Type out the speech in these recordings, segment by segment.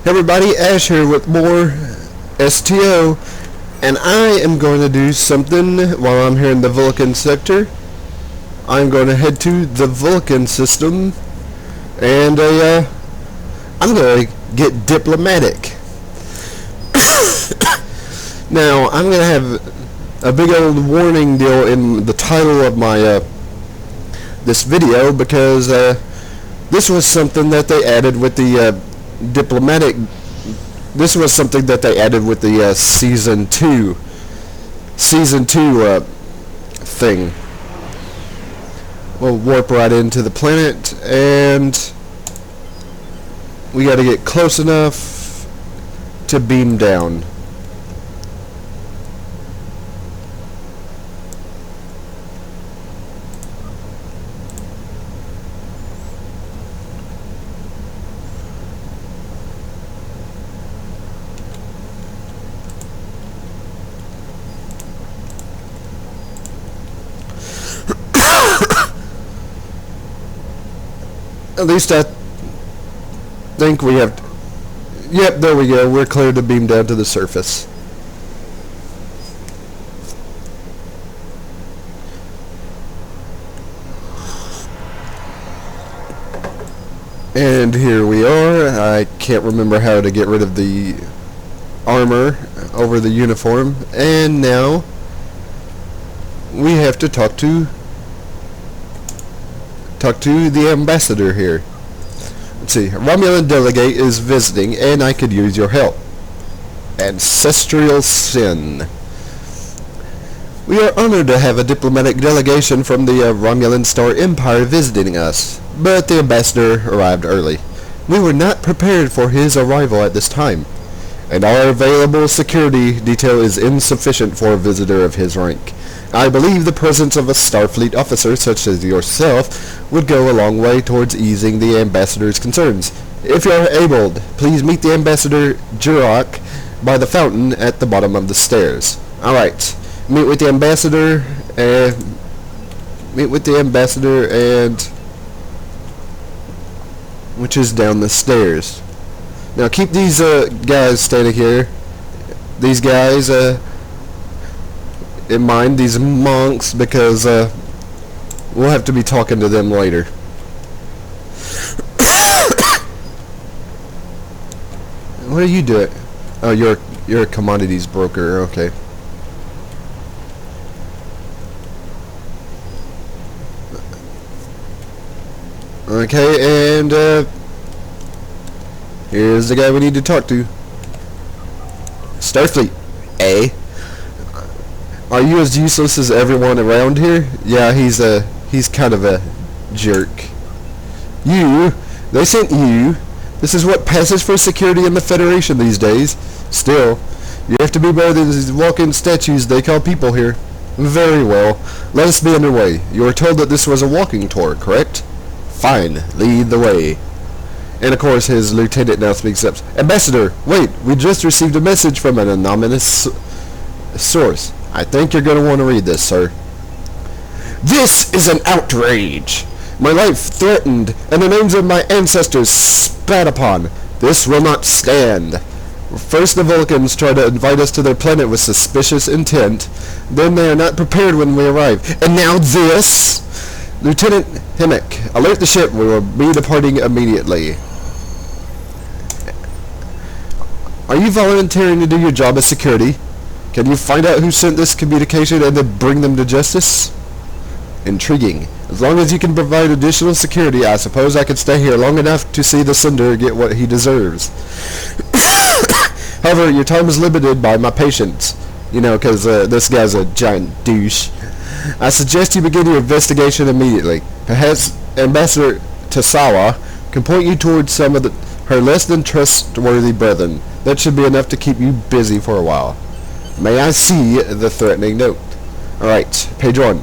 Everybody, Ash here with more STO, and I am going to do something while I'm here in the Vulcan sector. I'm going to head to the Vulcan system, and I'm going to get diplomatic. Now, I'm going to have a big old warning deal in the title of my this video, because this was something that they added with the diplomatic. This was something that they added with the season 2 thing. We'll warp right into the planet, and we got to get close enough to beam down. At least I think we have... Yep, there we go. We're clear to beam down to the surface. And here we are. I can't remember how to get rid of the armor over the uniform. And now we have to talk to the ambassador here. Let's see. A Romulan delegate is visiting, and I could use your help. Ancestral sin. We are honored to have a diplomatic delegation from the Romulan Star Empire visiting us, but the ambassador arrived early. We were not prepared for his arrival at this time, and our available security detail is insufficient for a visitor of his rank. I believe the presence of a Starfleet officer such as yourself would go a long way towards easing the ambassador's concerns. If you are able, please meet the ambassador Jurok by the fountain at the bottom of the stairs. Alright, meet with the ambassador, and which is down the stairs. Now keep these guys standing here. These guys in mind, these monks, because we'll have to be talking to them later. What are you doing? Oh, you're a commodities broker. Okay. Okay, and here's the guy we need to talk to. Starfleet, eh? Are you as useless as everyone around here? Yeah, he's kind of a jerk. You? They sent you? This is what passes for security in the Federation these days. Still, you have to be better than these walk-in statues they call people here. Very well. Let us be underway. You were told that this was a walking tour, correct? Fine. Lead the way. And of course his lieutenant now speaks up. Ambassador, wait. We just received a message from an anonymous source. I think you're going to want to read this, sir. This is an outrage. My life threatened, and the names of my ancestors spat upon. This will not stand. First the Vulcans try to invite us to their planet with suspicious intent. Then they are not prepared when we arrive. And now this? Lieutenant Hemmick, alert the ship. We will be departing immediately. Are you volunteering to do your job as security? Can you find out who sent this communication and then bring them to justice? Intriguing. As long as you can provide additional security, I suppose I could stay here long enough to see the sender get what he deserves. However, your time is limited by my patience. You know, because this guy's a giant douche. I suggest you begin your investigation immediately. Perhaps Ambassador Tasawa can point you towards some of her less than trustworthy brethren. That should be enough to keep you busy for a while. May I see the threatening note? Alright, page 1.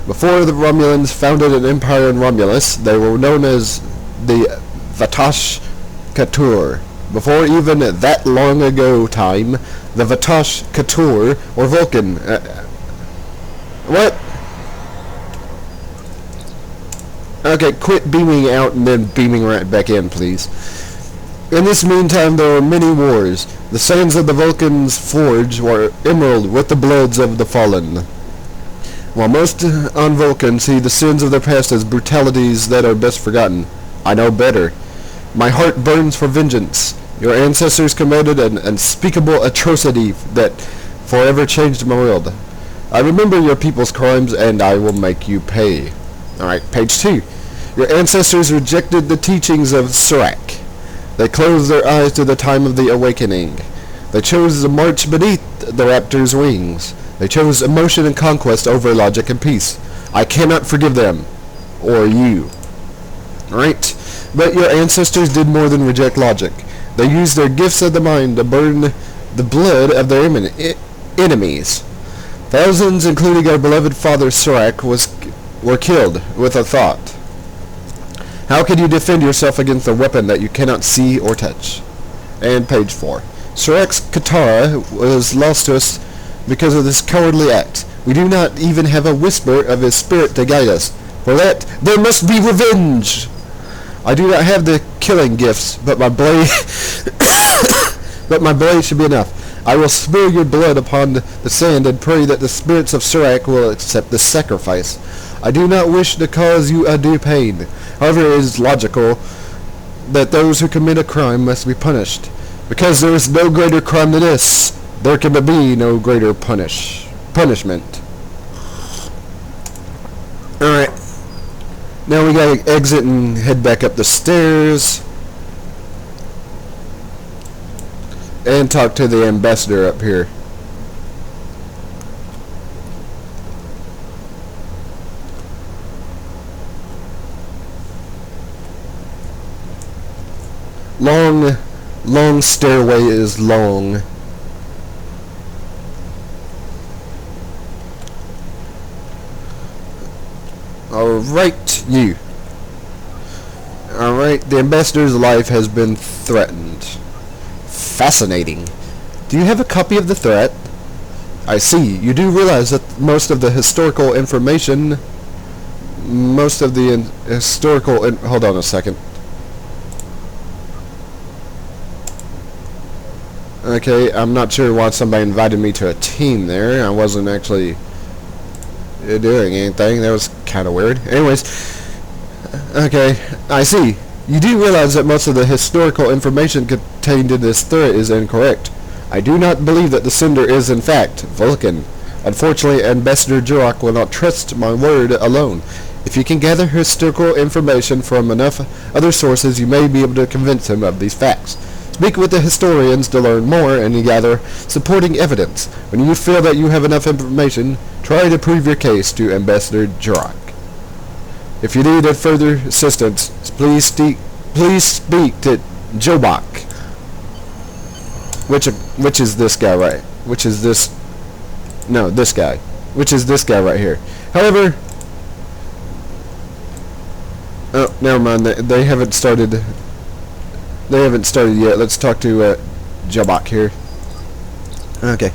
Before the Romulans founded an empire in Romulus, they were known as the Vatash Katur. Before even that long ago time, the Vatash Katur, or Vulcan... what? Okay, quit beaming out and then beaming right back in, please. In this meantime, there were many wars. The sands of the Vulcan's forge were emerald with the bloods of the fallen. While most on Vulcan see the sins of their past as brutalities that are best forgotten, I know better. My heart burns for vengeance. Your ancestors committed an unspeakable atrocity that forever changed my world. I remember your people's crimes, and I will make you pay. Alright, page 2. Your ancestors rejected the teachings of Serac. They closed their eyes to the time of the awakening. They chose to march beneath the raptor's wings. They chose emotion and conquest over logic and peace. I cannot forgive them. Or you. Alright? But your ancestors did more than reject logic. They used their gifts of the mind to burn the blood of their enemies. Thousands, including our beloved father Serac, were killed with a thought. How can you defend yourself against a weapon that you cannot see or touch? And page 4. Serac's Katara was lost to us because of this cowardly act. We do not even have a whisper of his spirit to guide us. For that, there must be revenge! I do not have the killing gifts, but my blade should be enough. I will spill your blood upon the sand and pray that the spirits of Serac will accept this sacrifice. I do not wish to cause you undue pain. However, it is logical that those who commit a crime must be punished. Because there is no greater crime than this, there can be no greater punishment. Alright. Now we gotta exit and head back up the stairs. And talk to the ambassador up here. Long stairway is long. Alright, you. Alright, the ambassador's life has been threatened. Fascinating. Do you have a copy of the threat? I see. You do realize that most of the historical information... hold on a second. Okay, I'm not sure why somebody invited me to a team there. I wasn't actually doing anything. That was kind of weird. Anyways, okay, I see. You do realize that most of the historical information contained in this threat is incorrect. I do not believe that the sender is, in fact, Vulcan. Unfortunately, Ambassador Jorak will not trust my word alone. If you can gather historical information from enough other sources, you may be able to convince him of these facts. Speak with the historians to learn more and you gather supporting evidence. When you feel that you have enough information, try to prove your case to Ambassador Jorak. If you need further assistance, please speak to Jobak. Which is this guy right? Which is this? No, this guy. Which is this guy right here. However, oh, never mind. They haven't started. They haven't started yet. Let's talk to Jobak here. Okay.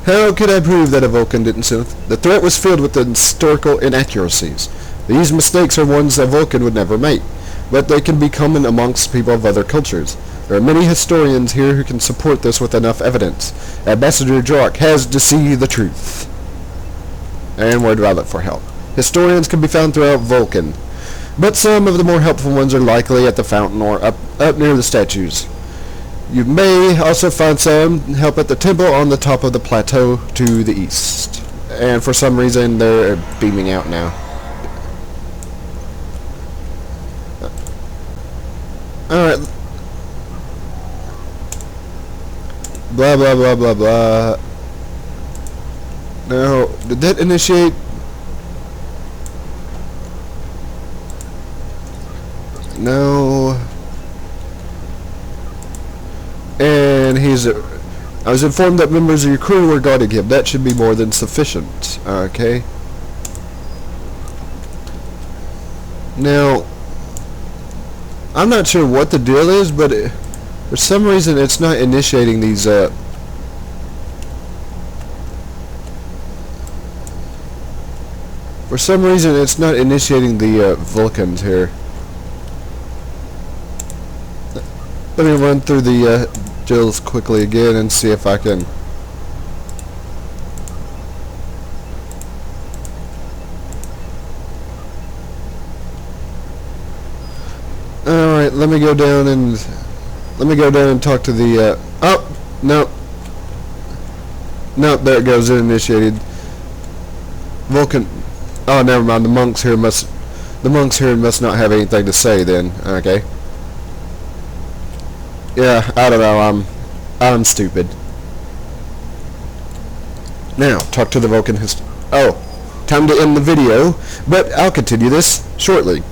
How could I prove that a Vulcan didn't sue? The threat was filled with historical inaccuracies. These mistakes are ones that Vulcan would never make, but they can be common amongst people of other cultures. There are many historians here who can support this with enough evidence. Ambassador Jorak has to see the truth. And where do I look for help? Historians can be found throughout Vulcan, but some of the more helpful ones are likely at the fountain or up near the statues. You may also find some help at the temple on the top of the plateau to the east. And for some reason they're beaming out now. Alright. Blah blah blah blah blah. Now, did that initiate? No. And I was informed that members of your crew were guarding him. That should be more than sufficient. Okay. Now, I'm not sure what the deal is, but for some reason it's not initiating these, for some reason it's not initiating the, Vulcans here. Let me run through the drills quickly again and see if I can. Alright, let me go down and talk to the oh, no. No, there it goes, it initiated. Vulcan. Oh, never mind. The monks here must not have anything to say then. Okay. Yeah, I don't know. I'm stupid. Now, talk to the Vulcan. Oh, time to end the video, but I'll continue this shortly.